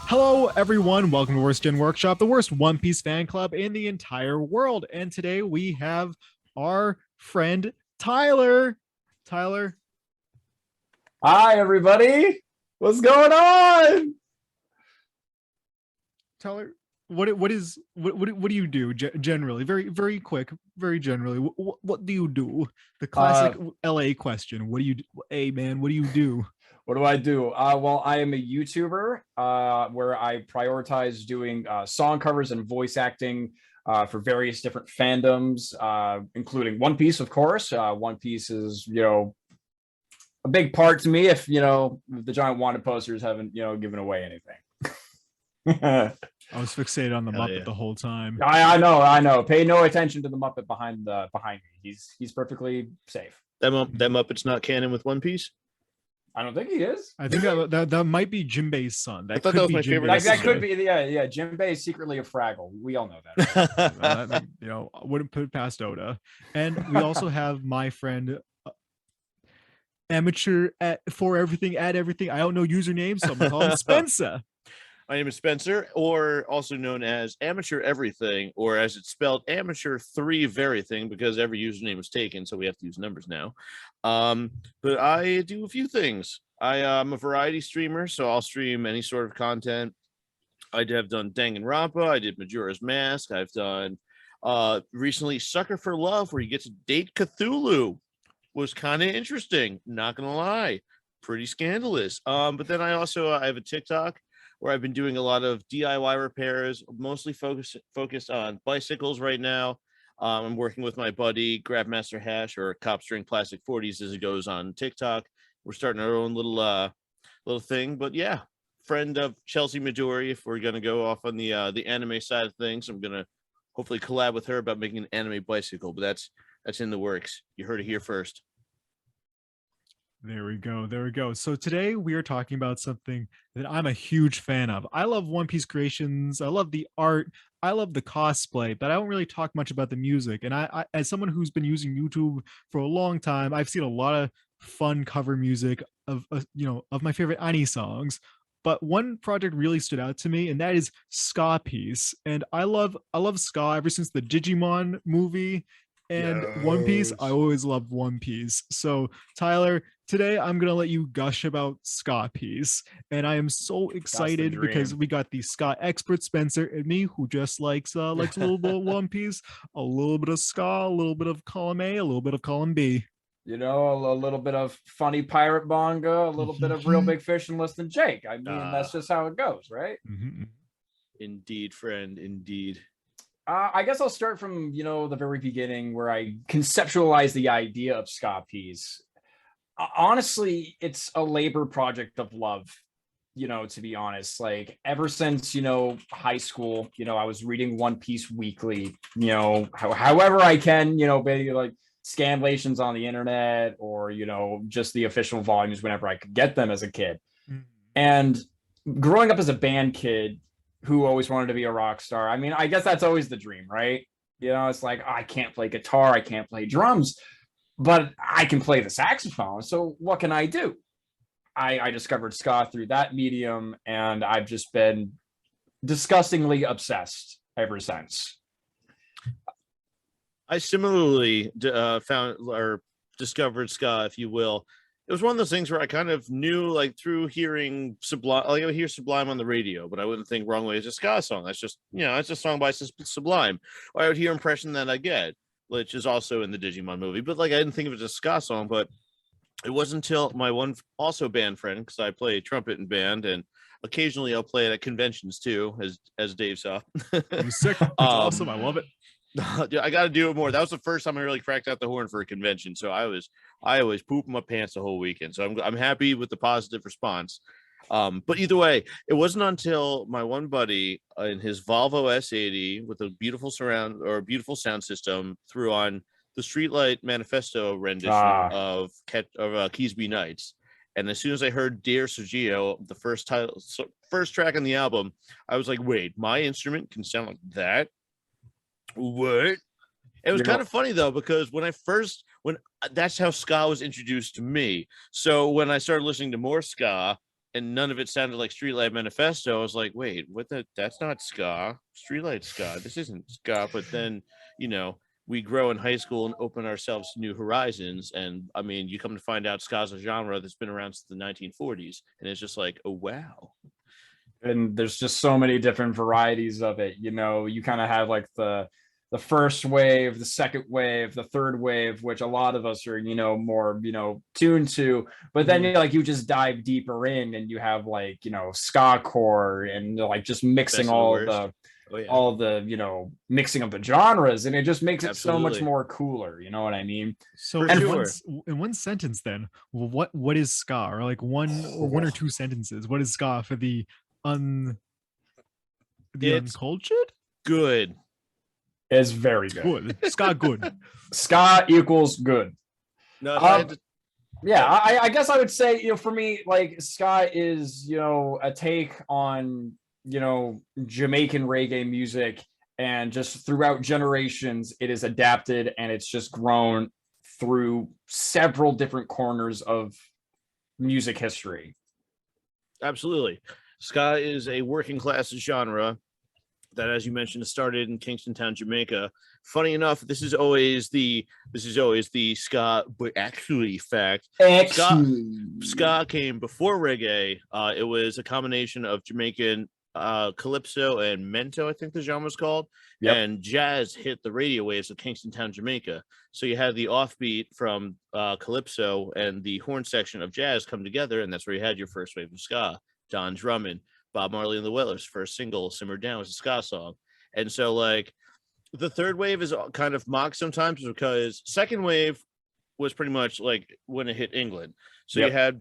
Hello, everyone. Welcome to Worst Gen Workshop, the worst One Piece fan club in the entire world. And today we have our friend Tyler. Tyler. Hi, everybody. What's going on? Tyler, what do you do generally? Very quick, very generally. What do you do? The classic LA question. What do you do? Hey, man, what do you do? What do I do? Well, I am a YouTuber where I prioritize doing song covers and voice acting for various different fandoms, including One Piece, of course. One Piece is, a big part to me if, the giant wanted posters haven't, given away anything. I was fixated on the Muppet the whole time. I know. Pay no attention to the Muppet behind me. He's perfectly safe. That Muppet's not canon with One Piece. I don't think he is. I think that might be Jinbei's son. I thought that was my favorite. That could be, yeah. Jinbei is secretly a Fraggle. We all know that. Right? I wouldn't put it past Oda. And we also have my friend, amateur for everything at everything. I don't know username, so I'm gonna call him Spencer. My name is Spencer, or also known as Amateur Everything, or as it's spelled, Amateur 3 Verything, because every username is taken, so we have to use numbers now. But I do a few things. I'm a variety streamer, so I'll stream any sort of content. I have done Danganronpa. I did Majora's Mask. I've done recently Sucker for Love, where you get to date Cthulhu. Was kind of interesting, not gonna lie. Pretty scandalous. But then I have a TikTok where I've been doing a lot of DIY repairs, mostly focused on bicycles right now. I'm working with my buddy Grabmaster Hash, or Cop String Plastic 40s as it goes on TikTok. We're starting our own little thing, but yeah, friend of Chelsea Midori. If we're gonna go off on the anime side of things, I'm gonna hopefully collab with her about making an anime bicycle. But that's in the works. You heard it here first. There we go. So today we are talking about something that I'm a huge fan of. I love One Piece creations. I love the art. I love the cosplay, but I don't really talk much about the music. And I as someone who's been using YouTube for a long time, I've seen a lot of fun cover music of my favorite Ani songs. But one project really stood out to me, and that is Ska Piece. And I love ska ever since the Digimon movie. And yes. One Piece, I always loved One Piece. So Tyler, today I'm gonna let you gush about Ska Piece, and I am so excited because we got the ska expert Spencer and me, who just likes a little bit of One Piece, a little bit of ska, a little bit of column A, a little bit of column B. A little bit of funny pirate manga, a little bit of Real Big Fish and Less Than Jake. I mean, that's just how it goes, right? Mm-hmm. Indeed, friend. Indeed. I guess I'll start from, the very beginning where I conceptualized the idea of Ska Piece. Honestly, it's a labor project of love, to be honest. Like, ever since, high school, I was reading One Piece weekly, however I can, maybe like scanlations on the internet or, just the official volumes whenever I could get them as a kid. Mm-hmm. And growing up as a band kid, who always wanted to be a rock star. I mean, I guess that's always the dream, right? It's like, I can't play guitar, I can't play drums, but I can play the saxophone. So what can I do? I discovered ska through that medium, and I've just been disgustingly obsessed ever since. I similarly found or discovered ska, if you will. It was one of those things where I kind of knew, like, through hearing Sublime, like I would hear Sublime on the radio, but I wouldn't think Wrong Way is a ska song. That's just, it's a song by Sublime. Or I would hear Impression That I Get, which is also in the Digimon movie, but like I didn't think of it as a ska song. But it wasn't until my one also band friend, because I play trumpet in band, and occasionally I'll play it at conventions too, as Dave saw. It was sick. That's awesome. I love it. I got to do it more. That was the first time I really cracked out the horn for a convention. So I was pooping my pants the whole weekend. So I'm happy with the positive response. But either way, it wasn't until my one buddy in his Volvo S80 with a beautiful sound system threw on the Streetlight Manifesto rendition of Keys Be Nights. And as soon as I heard Dear Sergio, the first track on the album, I was like, wait, my instrument can sound like that? What? It was kind of funny though, because when that's how ska was introduced to me. So when I started listening to more ska, and none of it sounded like Streetlight Manifesto. I was like, wait, what? That's not ska. Streetlight ska. This isn't ska. But then, we grow in high school and open ourselves to new horizons. And I mean, you come to find out ska's a genre that's been around since the 1940s, and it's just like, oh wow. And there's just so many different varieties of it. You kind of have like the first wave, the second wave, the third wave, which a lot of us are, more, tuned to. But then you just dive deeper in, and you have like, ska core, and like just mixing all the mixing of the genres, and it just makes it so much more cooler. You know what I mean? So in one sentence, then what is ska, or like one or two sentences? What is ska for the uncultured? Good. It's very good. Ska good. Ska equals good. No, I guess I would say, for me, like ska is, a take on, Jamaican reggae music, and just throughout generations, it is adapted, and it's just grown through several different corners of music history. Absolutely. Ska is a working class genre that, as you mentioned, started in Kingston Town, Jamaica. Funny enough, this is always the ska, but actually, ska came before reggae. It was a combination of Jamaican calypso and mento, I think the genre was called. Yep. And jazz hit the radio waves of Kingston Town, Jamaica. So you had the offbeat from calypso and the horn section of jazz come together, and that's where you had your first wave of ska. Don Drummond, Bob Marley and the Wailers' first single, Simmer Down, was a ska song. And so, like, the third wave is kind of mocked sometimes because second wave was pretty much like when it hit England. So you had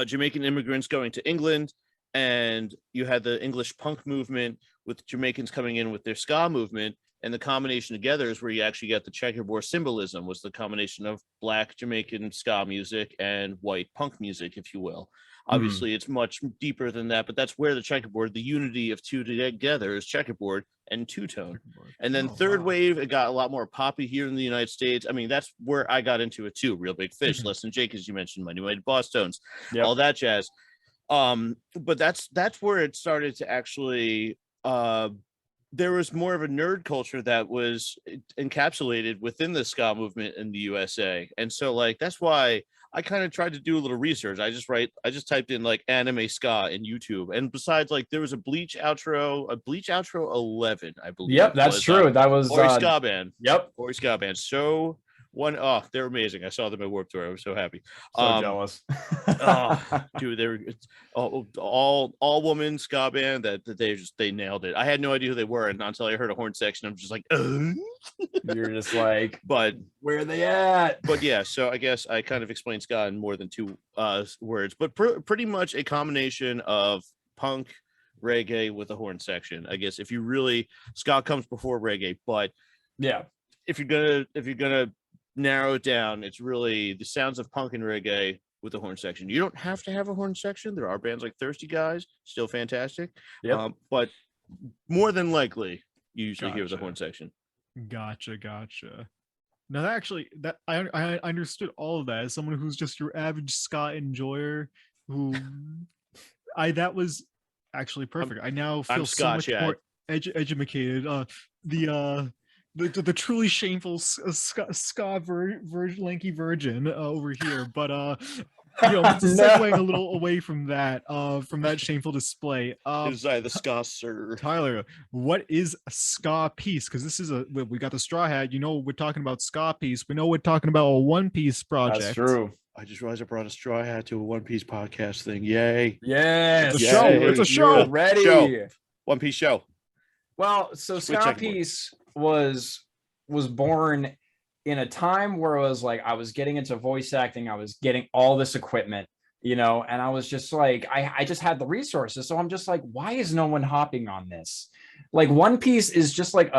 Jamaican immigrants going to England, and you had the English punk movement with Jamaicans coming in with their ska movement. And the combination together is where you actually get the checkerboard symbolism, was the combination of Black Jamaican ska music and white punk music, if you will. Obviously, it's much deeper than that, but that's where the checkerboard, the unity of two together, is checkerboard and two-tone. And then third wave, it got a lot more poppy here in the United States. I mean, that's where I got into it too. Real Big Fish, Less Than Jake, as you mentioned, My New Mighty Boss Tones, all that jazz. But that's where it started to actually there was more of a nerd culture that was encapsulated within the ska movement in the USA. And so, like, that's why I kind of tried to do a little research. I just typed in like anime ska in YouTube. And besides, like, there was a Bleach outro 11, I believe. Yep, that's true. That was Ori Ska Band. Yep. Ori Ska Band. So they're amazing. I saw them at Warped Tour. I was so happy. So jealous. Dude, they were all woman ska band that they nailed it. I had no idea who they were, and until I heard a horn section, I'm just like, You're just like, but where are they at? But yeah, so I guess I kind of explained ska in more than two words, but pretty much a combination of punk, reggae with a horn section. I guess if you really, ska comes before reggae, but yeah, if you're gonna narrow it down, it's really the sounds of punk and reggae with the horn section. You don't have to have a horn section. There are bands like Thirsty Guys, still fantastic. But more than likely, you usually hear the horn section. Gotcha. Now that I understood all of that as someone who's just your average ska enjoyer. That was actually perfect. I now feel so much more educated. The truly shameful ska lanky virgin over here, but segueing a little away from that shameful display. Is I the ska sir? Tyler, what is a Ska Piece? Because this is we got the straw hat. We're talking about Ska Piece. We know we're talking about a One Piece project. That's true. I just realized I brought a straw hat to a One Piece podcast thing. Yay! Yes, it's a show. It's a show. You're ready. Show. One Piece show. Well, so Ska Piece was born in a time where it was like I was getting into voice acting, I was getting all this equipment, and I was just like, I just had the resources, so I'm just like, why is no one hopping on this? Like, One Piece is just like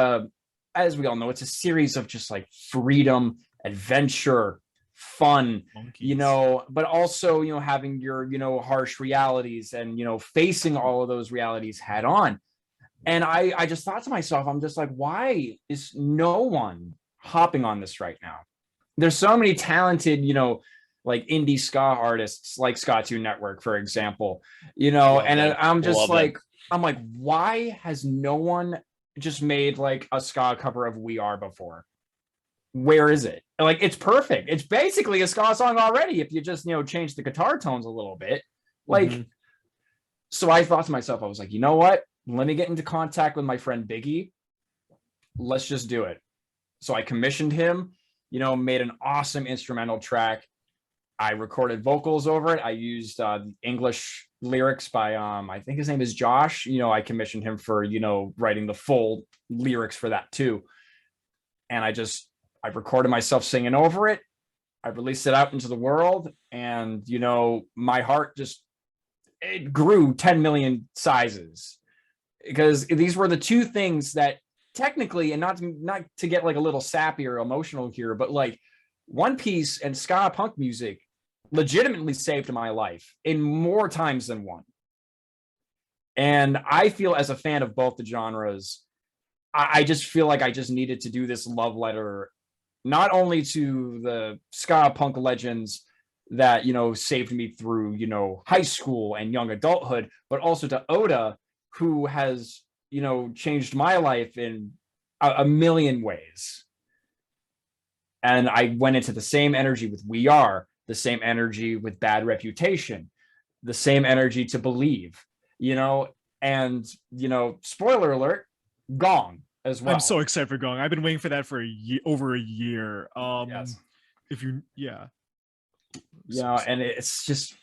as we all know, it's a series of just like freedom, adventure, fun, but also having your harsh realities and facing all of those realities head on. And I just thought to myself, I'm just like, why is no one hopping on this right now? There's so many talented, like indie ska artists like Ska Network, for example, you know, Love and them. I'm just Love them. like, I'm like, why has no one just made like a ska cover of We Are before? Where is it? Like, it's perfect. It's basically a ska song already if you just, you know, change the guitar tones a little bit. Like, Mhm. so I thought to myself, I was like, you know what? Let me get into contact with my friend Biggie. Let's just do it. So I commissioned him, you know, made an awesome instrumental track. I recorded vocals over it. I used English lyrics by I think his name is Josh. You know, I commissioned him for, you know, writing the full lyrics for that too. And I recorded myself singing over it. I released it out into the world, and you know, my heart just, it grew 10 million sizes, because these were the two things that technically, and not to get like a little sappy or emotional here, but like One Piece and ska punk music legitimately saved my life in more times than one. And I feel, as a fan of both the genres, I just feel like I just needed to do this love letter, not only to the ska punk legends that, you know, saved me through, you know, high school and young adulthood, but also to Oda, who has, you know, changed my life in a million ways. And I went into the same energy with We Are, the same energy with Bad Reputation, the same energy to Believe, you know, and, you know, spoiler alert, Gong as I'm well. so excited for going. I've been waiting for that for over a year. Yes. If you, yeah, You so know, and excited. it's just,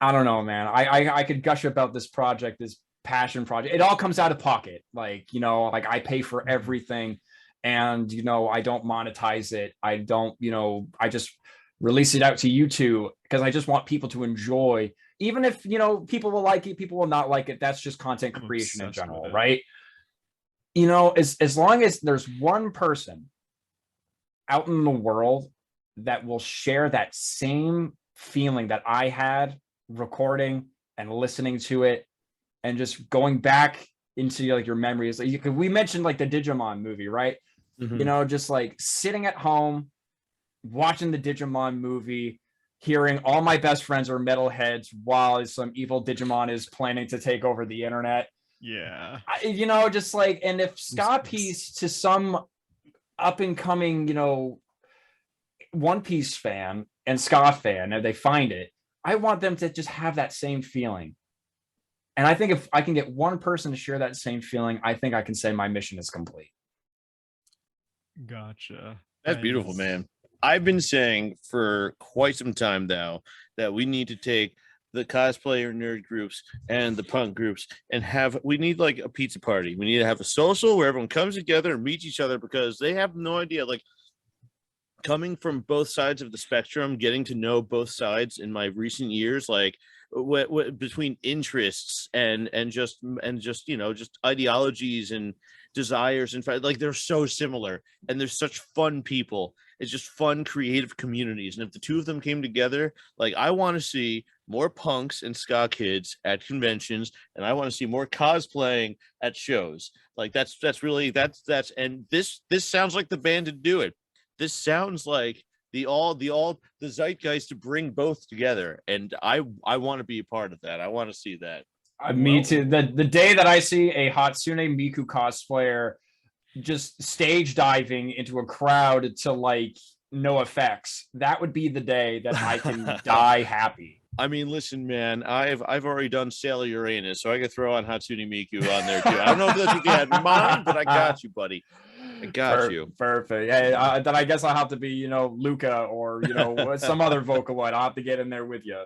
I don't know, man. I could gush about this project, this passion project. It all comes out of pocket. Like, you know, like I pay for Mhm. everything, and, you know, I don't monetize it. I don't, you know, I just release it out to YouTube because I just want people to enjoy. Even if, you know, people will like it, people will not like it. That's just content I'm creation in obsessed with general, it. right? You know, as long as there's one person out in the world that will share that same feeling that I had recording and listening to it, and just going back into like your memories. Like we mentioned like the Digimon movie, right? You Mhm. know, just like sitting at home watching the Digimon movie, hearing all my best friends are metalheads while some evil Digimon is planning to take over the internet. Yeah. You know, just like, and if Ska Goosebumps. Piece to some up and coming, you know, One Piece fan and Ska fan, and they find it, I want them to just have that same feeling. And I think if I can get one person to share that same feeling, I think I can say my mission is complete. Gotcha. That's That beautiful, is. man. I've been saying for quite some time now that we need to take the cosplayer nerd groups and the punk groups and we need like a pizza party. We need to have a social where everyone comes together and meets each other, because they have no idea. Like, coming from both sides of the spectrum, getting to know both sides in my recent years, like between interests and just, you know, just ideologies and desires, and like they're so similar, and they're such fun people. It's just fun creative communities, and if the two of them came together, like, I want to see more punks and ska kids at conventions, and I want to see more cosplaying at shows. Like, that's really that's and this sounds like the band to do it. This sounds like the zeitgeist to bring both together, and I want to be a part of that. I want to see that. Me Well, too. The day that I see a Hatsune Miku cosplayer just stage diving into a crowd to like no effects, that would be the day that I can die happy. I mean, listen, man, I've already done Sailor Uranus, so I could throw on Hatsune Miku on there too. I don't know if that's what you had in mind, but I got you, buddy. I got you. Perfect. Yeah, then I guess I'll have to be, you know, Luca, or, you know, some other Vocaloid. I'll have to get in there with you.